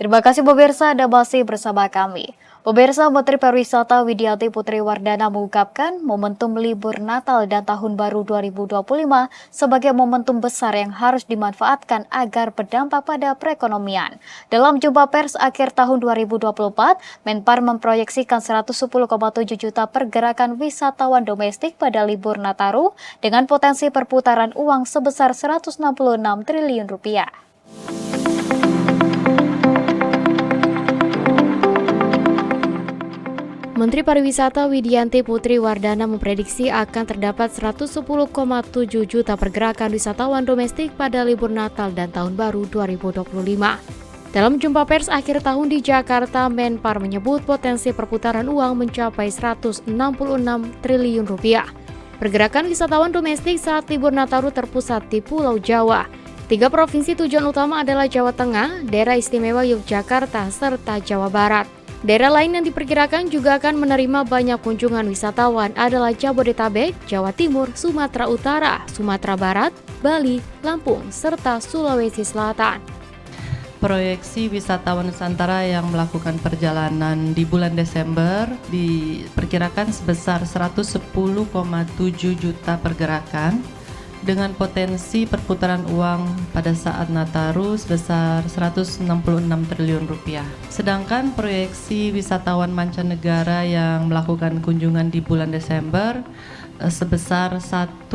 Terima kasih pemirsa, Anda masih bersama kami. Pemirsa, Menteri Pariwisata Widianti Putri Wardana mengungkapkan momentum libur Natal dan Tahun Baru 2025 sebagai momentum besar yang harus dimanfaatkan agar berdampak pada perekonomian. Dalam jumpa pers akhir tahun 2024, Menpar memproyeksikan 110,7 juta pergerakan wisatawan domestik pada libur Nataru dengan potensi perputaran uang sebesar 166 triliun rupiah. Menteri Pariwisata Widianti Putri Wardana memprediksi akan terdapat 110,7 juta pergerakan wisatawan domestik pada libur Natal dan Tahun Baru 2025. Dalam jumpa pers akhir tahun di Jakarta, Menpar menyebut potensi perputaran uang mencapai 166 triliun rupiah. Pergerakan wisatawan domestik saat libur Nataru terpusat di Pulau Jawa. 3 provinsi tujuan utama adalah Jawa Tengah, Daerah Istimewa Yogyakarta, serta Jawa Barat. Daerah lain yang diperkirakan juga akan menerima banyak kunjungan wisatawan adalah Jabodetabek, Jawa Timur, Sumatera Utara, Sumatera Barat, Bali, Lampung, serta Sulawesi Selatan. Proyeksi wisatawan Nusantara yang melakukan perjalanan di bulan Desember diperkirakan sebesar 110,7 juta pergerakan dengan potensi perputaran uang pada saat Nataru sebesar 166 triliun rupiah. Sedangkan proyeksi wisatawan mancanegara yang melakukan kunjungan di bulan Desember sebesar 1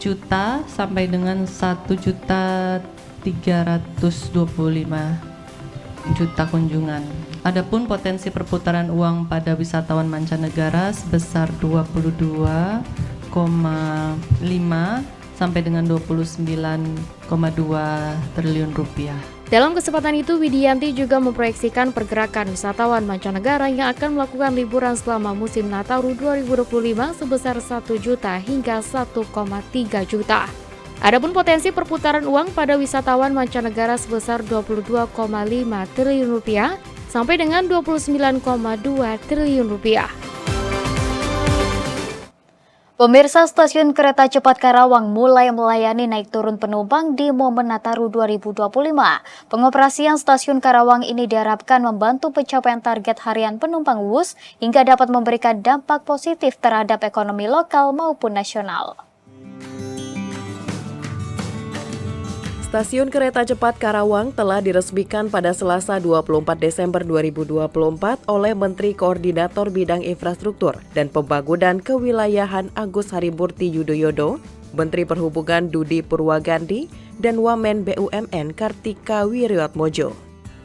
juta sampai dengan 1.325 juta kunjungan. Adapun potensi perputaran uang pada wisatawan mancanegara sebesar 22,5 sampai dengan 29,2 triliun rupiah. Dalam kesempatan itu, Widianti juga memproyeksikan pergerakan wisatawan mancanegara yang akan melakukan liburan selama musim Nataru 2025 sebesar 1 juta hingga 1,3 juta. Adapun potensi perputaran uang pada wisatawan mancanegara sebesar 22,5 triliun rupiah sampai dengan 29,2 triliun rupiah. Pemirsa, stasiun kereta cepat Karawang mulai melayani naik turun penumpang di momen Nataru 2025. Pengoperasian stasiun Karawang ini diharapkan membantu pencapaian target harian penumpang WUS hingga dapat memberikan dampak positif terhadap ekonomi lokal maupun nasional. Stasiun kereta cepat Karawang telah diresmikan pada Selasa 24 Desember 2024 oleh Menteri Koordinator Bidang Infrastruktur dan Pembangunan Kewilayahan Agus Harimurti Yudhoyono, Menteri Perhubungan Dudi Purwagandi, dan Wamen BUMN Kartika Wiryatmojo.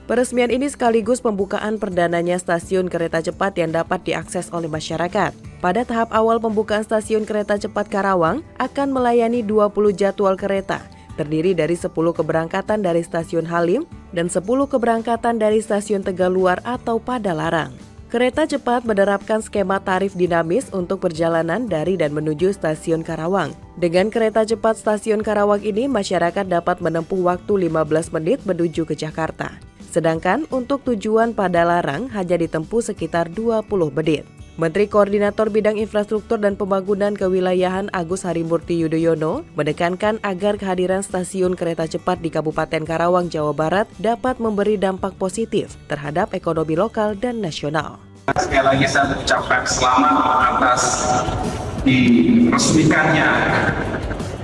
Peresmian ini sekaligus pembukaan perdananya stasiun kereta cepat yang dapat diakses oleh masyarakat. Pada tahap awal pembukaan stasiun kereta cepat Karawang akan melayani 20 jadwal kereta, terdiri dari 10 keberangkatan dari Stasiun Halim dan 10 keberangkatan dari Stasiun Tegaluar atau Padalarang. Kereta cepat menerapkan skema tarif dinamis untuk perjalanan dari dan menuju Stasiun Karawang. Dengan kereta cepat Stasiun Karawang ini, masyarakat dapat menempuh waktu 15 menit menuju ke Jakarta. Sedangkan untuk tujuan Padalarang hanya ditempuh sekitar 20 menit. Menteri Koordinator Bidang Infrastruktur dan Pembangunan Kewilayahan Agus Harimurti Yudhoyono menekankan agar kehadiran stasiun kereta cepat di Kabupaten Karawang, Jawa Barat dapat memberi dampak positif terhadap ekonomi lokal dan nasional. Sekali lagi saya mengucapkan selamat atas diresmikannya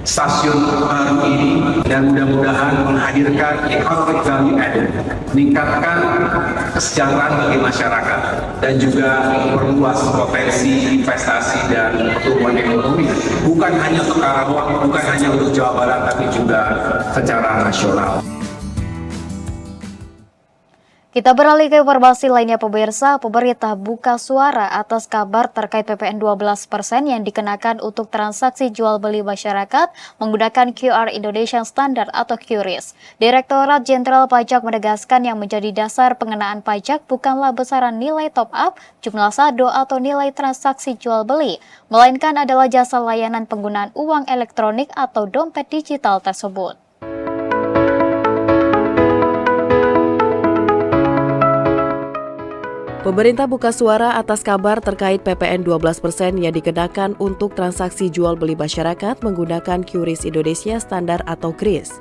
stasiun baru ini dan mudah-mudahan menghadirkan economic value added, meningkatkan kesejahteraan bagi masyarakat dan juga memperluas potensi investasi dan pertumbuhan ekonomi bukan hanya untuk Karawang, bukan hanya untuk Jawa Barat tapi juga secara nasional. Kita beralih ke informasi lainnya pemirsa, pemerintah buka suara atas kabar terkait PPN 12% yang dikenakan untuk transaksi jual beli masyarakat menggunakan QR Indonesian Standard atau QRIS. Direktorat Jenderal Pajak menegaskan yang menjadi dasar pengenaan pajak bukanlah besaran nilai top up, jumlah saldo atau nilai transaksi jual beli, melainkan adalah jasa layanan penggunaan uang elektronik atau dompet digital tersebut. Pemerintah buka suara atas kabar terkait PPN 12% yang dikenakan untuk transaksi jual beli masyarakat menggunakan QRIS Indonesia Standar atau QRIS.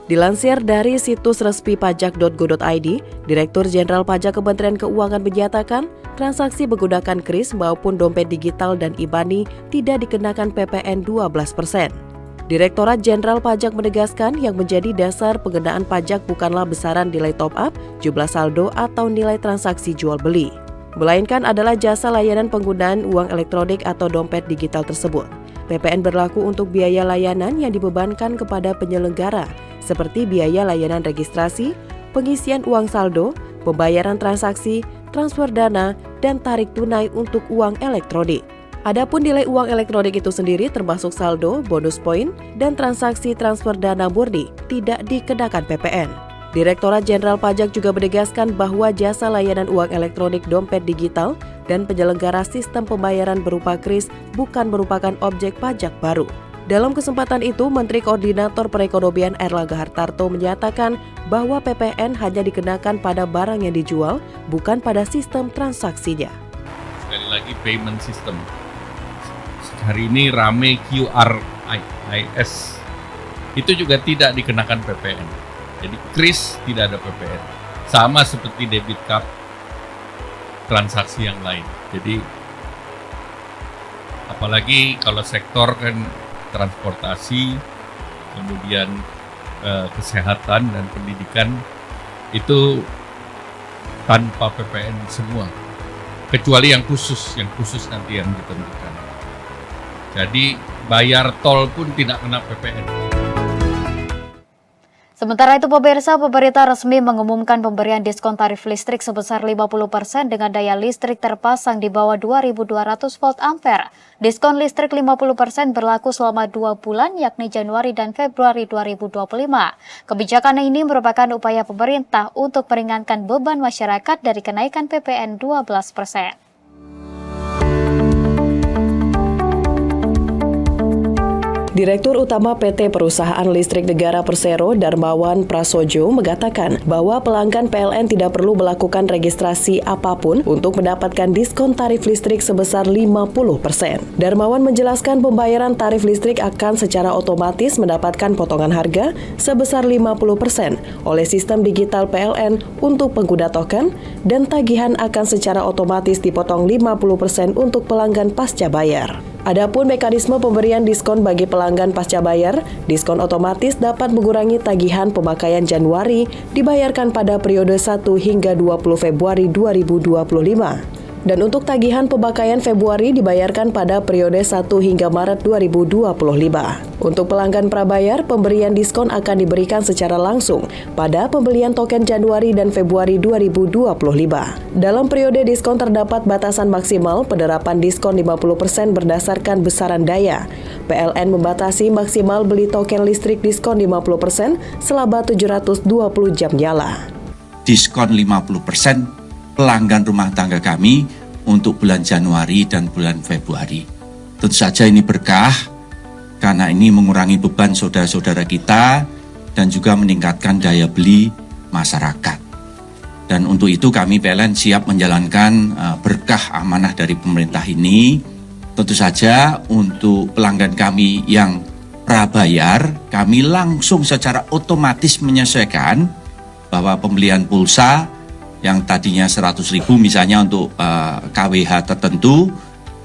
Dilansir dari situs resmi pajak.go.id, Direktur Jenderal Pajak Kementerian Keuangan menyatakan transaksi menggunakan kris maupun dompet digital dan e-money tidak dikenakan PPN 12%. Direktorat Jenderal Pajak menegaskan yang menjadi dasar pengenaan pajak bukanlah besaran nilai top-up, jumlah saldo, atau nilai transaksi jual-beli, melainkan adalah jasa layanan penggunaan uang elektronik atau dompet digital tersebut. PPN berlaku untuk biaya layanan yang dibebankan kepada penyelenggara, seperti biaya layanan registrasi, pengisian uang saldo, pembayaran transaksi, transfer dana, dan tarik tunai untuk uang elektronik. Adapun nilai uang elektronik itu sendiri termasuk saldo, bonus poin, dan transaksi transfer dana murni tidak dikenakan PPN. Direktorat Jenderal Pajak juga menegaskan bahwa jasa layanan uang elektronik dompet digital dan penyelenggara sistem pembayaran berupa kris bukan merupakan objek pajak baru. Dalam kesempatan itu, Menteri Koordinator Perekonomian Airlangga Hartarto menyatakan bahwa PPN hanya dikenakan pada barang yang dijual, bukan pada sistem transaksinya. Sekali lagi payment system. Hari ini rame QRIS. Itu juga tidak dikenakan PPN. Jadi kris tidak ada PPN. Sama seperti debit card transaksi yang lain. Jadi apalagi kalau sektor kan transportasi, kemudian kesehatan dan pendidikan itu tanpa PPN semua. Kecuali yang khusus nanti yang ditentukan. Jadi bayar tol pun tidak kena PPN. Sementara itu pemirsa, pemerintah resmi mengumumkan pemberian diskon tarif listrik sebesar 50% dengan daya listrik terpasang di bawah 2.200 volt ampere. Diskon listrik 50% berlaku selama 2 bulan yakni Januari dan Februari 2025. Kebijakan ini merupakan upaya pemerintah untuk meringankan beban masyarakat dari kenaikan PPN 12%. Direktur Utama PT Perusahaan Listrik Negara Persero Darmawan Prasojo mengatakan bahwa pelanggan PLN tidak perlu melakukan registrasi apapun untuk mendapatkan diskon tarif listrik sebesar 50%. Darmawan menjelaskan pembayaran tarif listrik akan secara otomatis mendapatkan potongan harga sebesar 50% oleh sistem digital PLN untuk pengguna token dan tagihan akan secara otomatis dipotong 50% untuk pelanggan pasca bayar. Adapun mekanisme pemberian diskon bagi pelanggan pasca bayar, diskon otomatis dapat mengurangi tagihan pemakaian Januari dibayarkan pada periode 1 hingga 20 Februari 2025. Dan untuk tagihan pemakaian Februari dibayarkan pada periode 1 hingga Maret 2025. Untuk pelanggan prabayar, pemberian diskon akan diberikan secara langsung pada pembelian token Januari dan Februari 2025. Dalam periode diskon terdapat batasan maksimal penerapan diskon 50% berdasarkan besaran daya. PLN membatasi maksimal beli token listrik diskon 50% selama 720 jam nyala. Diskon 50% pelanggan rumah tangga kami untuk bulan Januari dan bulan Februari. Tentu saja ini berkah karena ini mengurangi beban saudara-saudara kita dan juga meningkatkan daya beli masyarakat. Dan untuk itu kami PLN siap menjalankan berkah amanah dari pemerintah ini. Tentu saja untuk pelanggan kami yang prabayar, kami langsung secara otomatis menyesuaikan bahwa pembelian pulsa yang tadinya 100.000 misalnya untuk KWH tertentu,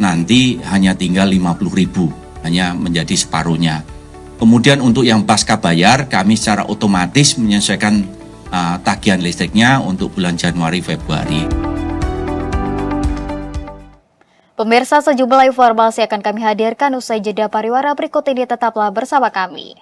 nanti hanya tinggal 50.000, hanya menjadi separuhnya. Kemudian untuk yang pasca bayar, kami secara otomatis menyesuaikan tagihan listriknya untuk bulan Januari Februari. Pemirsa, sejumlah informasi akan kami hadirkan usai jeda pariwara berikut ini, tetaplah bersama kami.